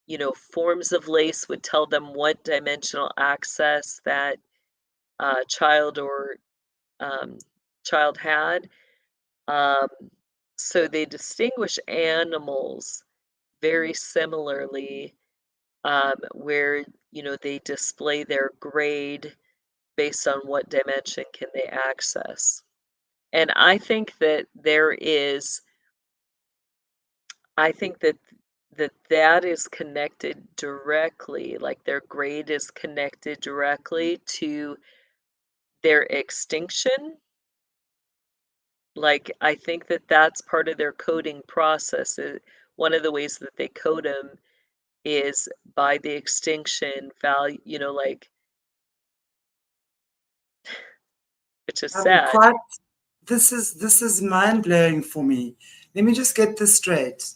you know, forms of lace would tell them what dimensional access that child or child had. Um, so they distinguish animals very similarly, where, you know, they display their grade based on what dimension can they access. And I think that I think that that is connected directly, like their grade is connected directly to their extinction. Like, I think that that's part of their coding process. One of the ways that they code them is by the extinction value, you know, like, which is sad. Quite. This is mind blowing for me. Let me just get this straight.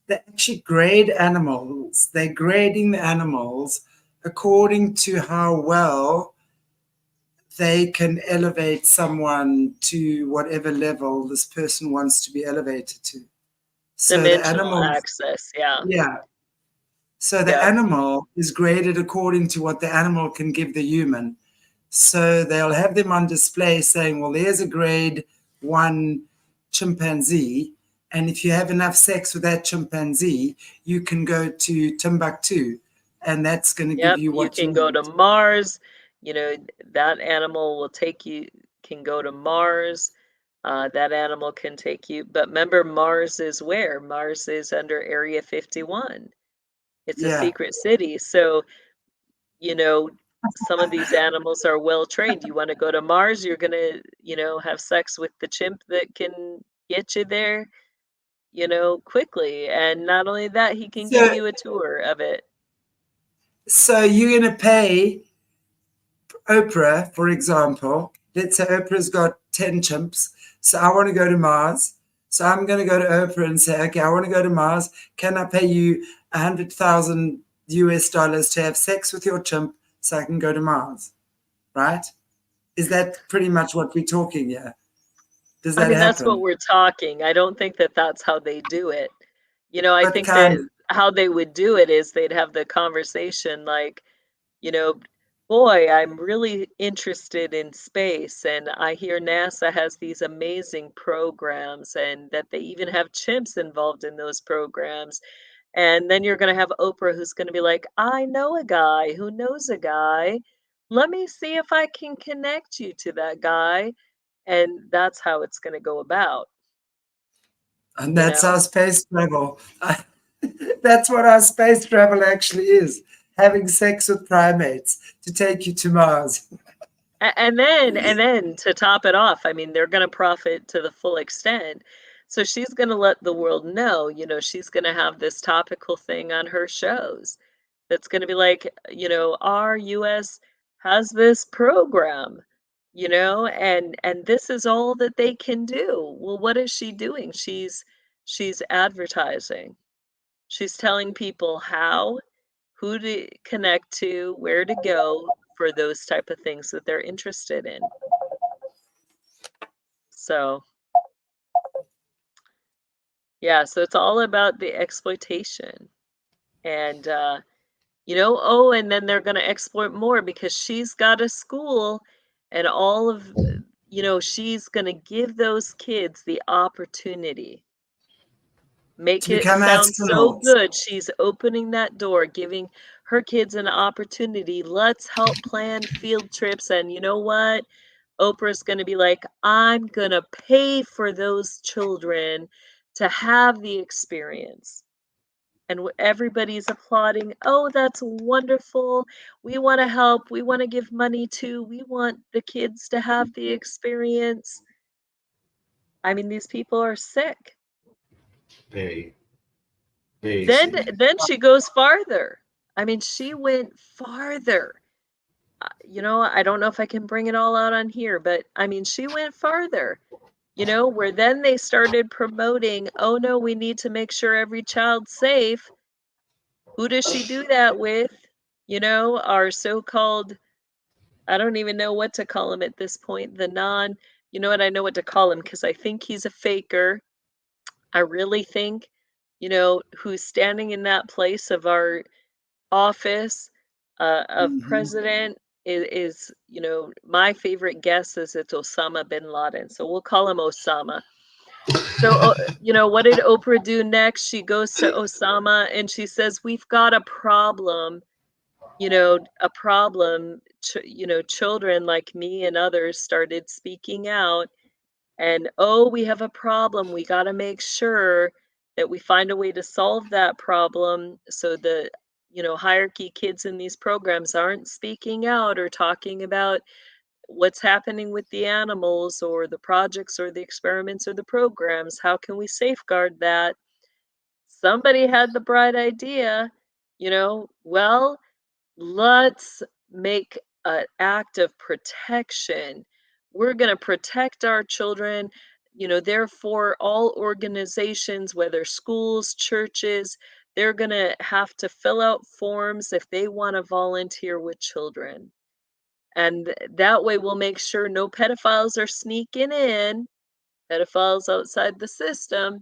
They actually grade animals. They're grading the animals according to how well they can elevate someone to whatever level this person wants to be elevated to. So the Dimensional animal, access, yeah. yeah. So the Yeah. animal is graded according to what the animal can give the human. So they'll have them on display saying, well, there's a grade 1 chimpanzee. And if you have enough sex with that chimpanzee, you can go to Timbuktu. And that's going to give Yep, you you what you can go need. to Mars, you know, that animal will take you, can go to Mars. That animal can take you, but remember, Mars is where? Mars is under Area 51. It's a Yeah. secret city. So, you know, some of these animals are well trained. You want to go to Mars, you're going to, you know, have sex with the chimp that can get you there, you know, quickly. And not only that, he can give So, you a tour of it. so you're going to pay Oprah, for example. Let's say Oprah's got 10 chimps. So I want to go to Mars. So I'm going to go to Oprah and say, okay, I want to go to Mars. Can I pay you $100,000 to have sex with your chimp so I can go to Mars? Right? Is that pretty much what we're talking here? Does I that mean, that's what happen? we're talking. I don't think that that's how they do it. You know, I But think kind that of. how they would do it is they'd have the conversation like, you know, boy, I'm really interested in space, and I hear NASA has these amazing programs and that they even have chimps involved in those programs. And then you're going to have Oprah who's going to be like, I know a guy who knows a guy. Let me see if I can connect you to that guy. And that's how it's going to go about, And you that's know? our space travel. That's what our space travel actually is. Having sex with primates to take you to Mars. And then to top it off, I mean, they're going to profit to the full extent. So she's going to let the world know, you know, she's going to have this topical thing on her shows that's going to be like, you know, our US has this program, you know, and this is all that they can do. Well, what is she doing? She's advertising. She's telling people how, who to connect to, where to go for those type of things that they're interested in. So, yeah, so it's all about the exploitation. And you know, oh, and then they're going to exploit more because she's got a school and all of, you know, she's going to give those kids the opportunity. To Make it become sound so astronauts. good. She's opening that door, giving her kids an opportunity. Let's help plan field trips. And you know what? Oprah's going to be like, I'm going to pay for those children to have the experience. And everybody's applauding. Oh, that's wonderful. We want to help. We want to give money too. We want the kids to have the experience. I mean, these people are sick. Very, very Then sick. then she goes farther. I mean, she went farther. you know, I don't know if I can bring it all out on here, but I mean, she went farther, you know, where then they started promoting, oh no, we need to make sure every child's safe. Who does she do that with? You know, our so-called, I don't even know what to call him at this point, you know what, I know what to call him because I think he's a faker. I really think, you know, who's standing in that place of our office of Hmm. president is, you know, my favorite guess is it's Osama bin Laden. So we'll call him Osama. So, you know, what did Oprah do next? She goes to Osama and she says, we've got a problem, you know, a problem. You know, children like me and others started speaking out and, oh, we have a problem. We got to make sure that we find a way to solve that problem so the, you know, hierarchy kids in these programs aren't speaking out or talking about what's happening with the animals or the projects or the experiments or the programs. How can we safeguard that? Somebody had the bright idea, you know, well, let's make an act of protection. We're going to protect our children. You know, therefore, all organizations, whether schools, churches, they're going to have to fill out forms if they want to volunteer with children. And that way, we'll make sure no pedophiles are sneaking in, pedophiles outside the system.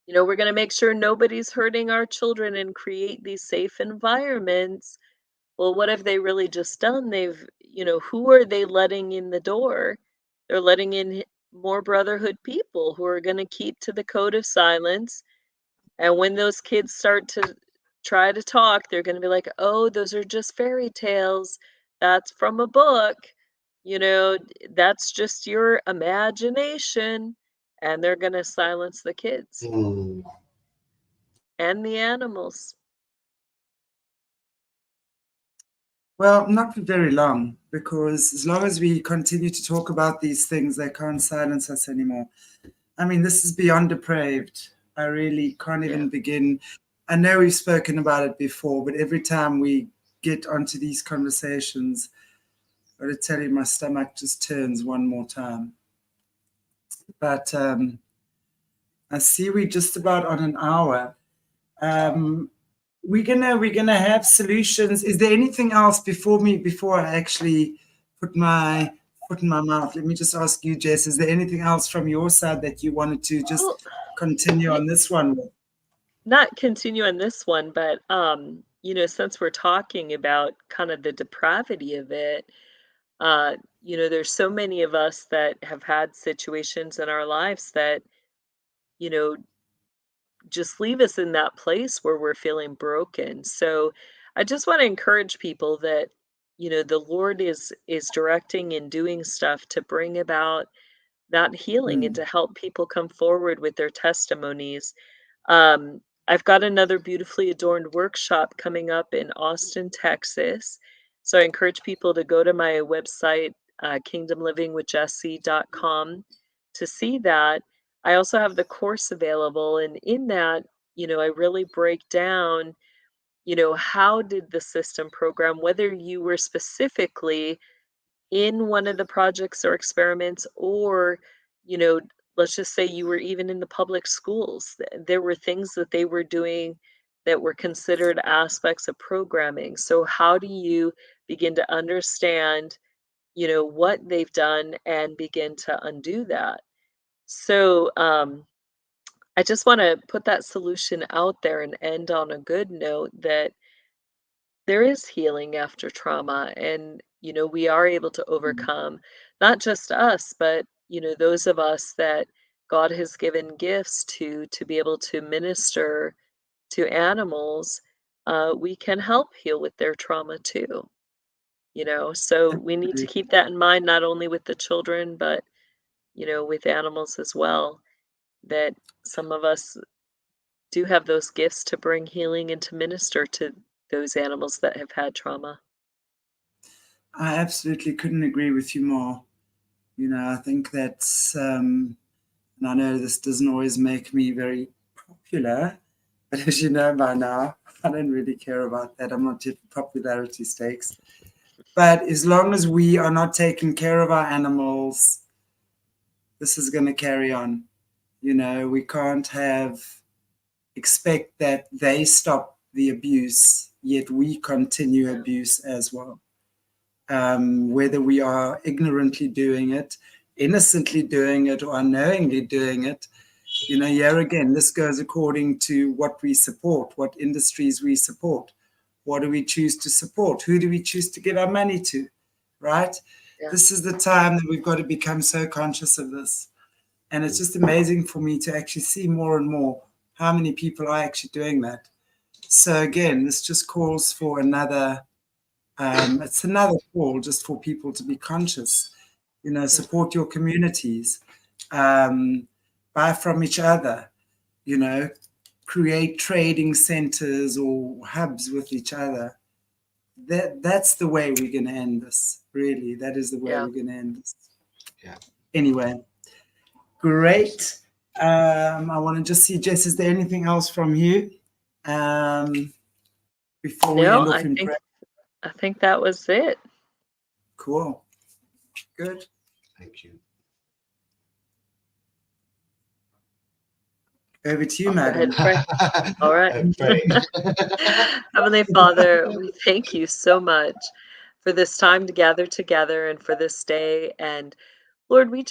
You know, we're going to make sure nobody's hurting our children and create these safe environments. Well, what have they really just done? You know, who are they letting in the door? They're letting in more brotherhood people who are going to keep to the code of silence. And when those kids start to try to talk, they're going to be like, oh, those are just fairy tales. That's from a book. You know, that's just your imagination. And they're going to silence the kids Mm. and the animals. Well, not for very long, because as long as we continue to talk about these things, they can't silence us anymore. I mean, this is beyond depraved. I really can't Yeah. even begin. I know we've spoken about it before, but every time we get onto these conversations, I gotta tell you, my stomach just turns one more time. But I see we're just about on an hour. Um, we're gonna have solutions. Is there anything else before I actually put my foot in my mouth? Let me just ask you, Jess, is there anything else from your side that you wanted to just Well, continue y- on this one with? not continue on this one, but you know, since we're talking about kind of the depravity of it, you know, there's so many of us that have had situations in our lives that, you know, just leave us in that place where we're feeling broken. So I just want to encourage people that, you know, the Lord is directing and doing stuff to bring about that healing and Mm. to help people come forward with their testimonies. I've got another beautifully adorned workshop coming up in Austin, Texas. So I encourage people to go to my website, kingdomlivingwithjessie.com, to see that. I also have the course available, and in that, you know, I really break down, you know, how did the system program, whether you were specifically in one of the projects or experiments, or, you know, let's just say you were even in the public schools, there were things that they were doing that were considered aspects of programming. So how do you begin to understand, you know, what they've done and begin to undo that? So I just want to put that solution out there and end on a good note that there is healing after trauma, and you know, we are able to Mm. overcome, not just us, but you know, those of us that God has given gifts to be able to minister to animals. We can help heal with their trauma too, you know, so we need to Absolutely. keep that in mind, not only with the children but, you know, with animals as well, that some of us do have those gifts to bring healing and to minister to those animals that have had trauma. I absolutely couldn't agree with you more. You know, I think that's, and I know this doesn't always make me very popular, but as you know by now, I don't really care about that. I'm not here for popularity stakes. But as long as we are not taking care of our animals, this is going to carry on. You know, we can't expect that they stop the abuse, yet we continue abuse as well. Whether we are ignorantly doing it, innocently doing it, or unknowingly doing it, you know, here again, this goes according to what we support, what industries we support. What do we choose to support? Who do we choose to give our money to, right? Yeah. This is the time that we've got to become so conscious of this. And it's just amazing for me to actually see more and more how many people are actually doing that. So again, this just calls for another, it's another call just for people to be conscious, you know, support your communities, buy from each other, you know, create trading centers or hubs with each other. That's the way we're going to end this, really. That is the way we're going to end this. Yeah. Anyway, great. I want to just see, Jess, is there anything else from you before we end off in prayer? I think that was it. Cool. Good. Thank you. Over to you, Go ahead madam. and pray. All right. Heavenly Father, we thank you so much for this time to gather together and for this day. And Lord, we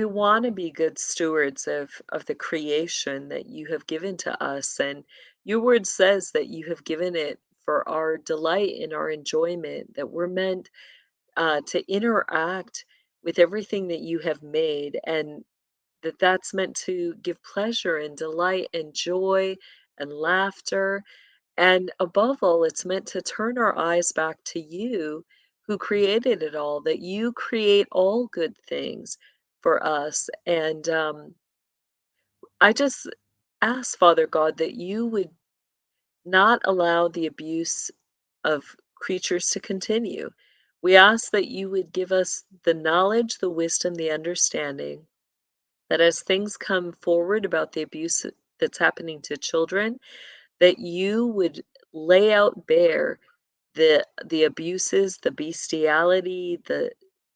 want to be good stewards of the creation that you have given to us. And your word says that you have given it for our delight and our enjoyment, that we're meant to interact with everything that you have made, and that's meant to give pleasure and delight and joy and laughter. And above all, it's meant to turn our eyes back to you who created it all, that you create all good things for us. And I just ask, Father God, that you would not allow the abuse of creatures to continue. We ask that you would give us the knowledge, the wisdom, the understanding, that as things come forward about the abuse that's happening to children, that you would lay out bare the abuses, the bestiality, the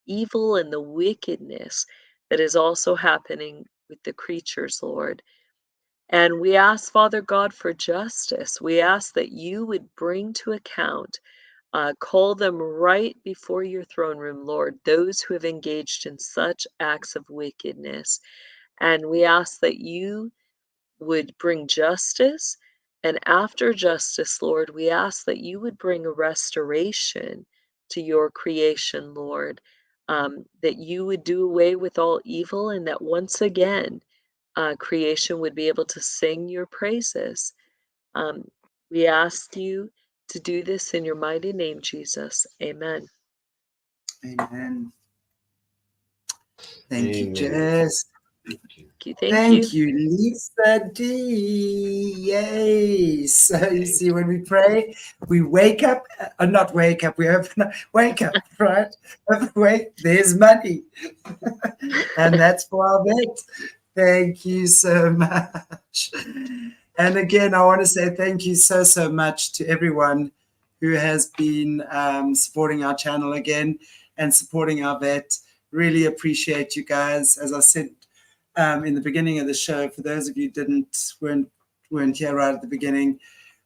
evil and the wickedness that is also happening with the creatures, Lord. And we ask, Father God, for justice. We ask that you would bring to account, call them right before your throne room, Lord, those who have engaged in such acts of wickedness. And we ask that you would bring justice. And after justice, Lord, we ask that you would bring a restoration to your creation, Lord, that you would do away with all evil, and that once again, creation would be able to sing your praises. We ask you to do this in your mighty name, Jesus. Amen. Amen. Thank you, Jess. Thank you. Lisa D. Yay. So you see, when we pray, we wake up, not wake up, we open up, wake up, right? Wait, there's money. And that's for our vet. Thank you so much. And again, I want to say thank you so much to everyone who has been supporting our channel again and supporting our vet. Really appreciate you guys. As I said in the beginning of the show, for those of you who weren't here right at the beginning,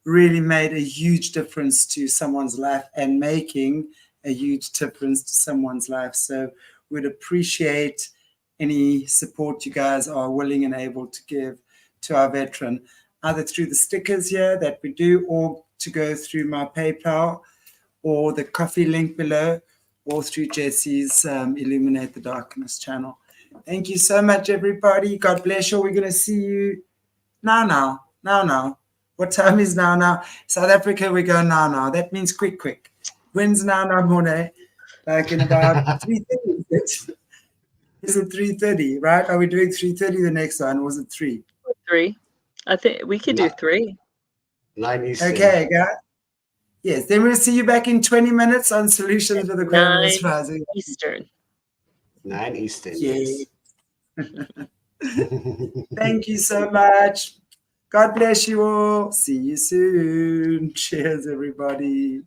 really made a huge difference to someone's life and making a huge difference to someone's life. So we'd appreciate any support you guys are willing and able to give to our veteran, either through the stickers here that we do, or to go through my PayPal or the coffee link below, or through Jessie's Illuminate the Darkness channel. Thank you so much, everybody. God bless you. We're going to see you now. What time is now? South Africa, we go now. That means quick. When's now, Morné? Like in about 3:30. Is it 3:30, right? Are we doing 3:30 the next one? Or was it 3? 3. I think we could do 3. 9 Eastern. Okay, guys. Yes, then we'll see you back in 20 minutes on Solutions for the Coronavirus Rising. Eastern. 9 Eastern, yes. Yes. Thank you so much. God bless you all. See you soon. Cheers, everybody.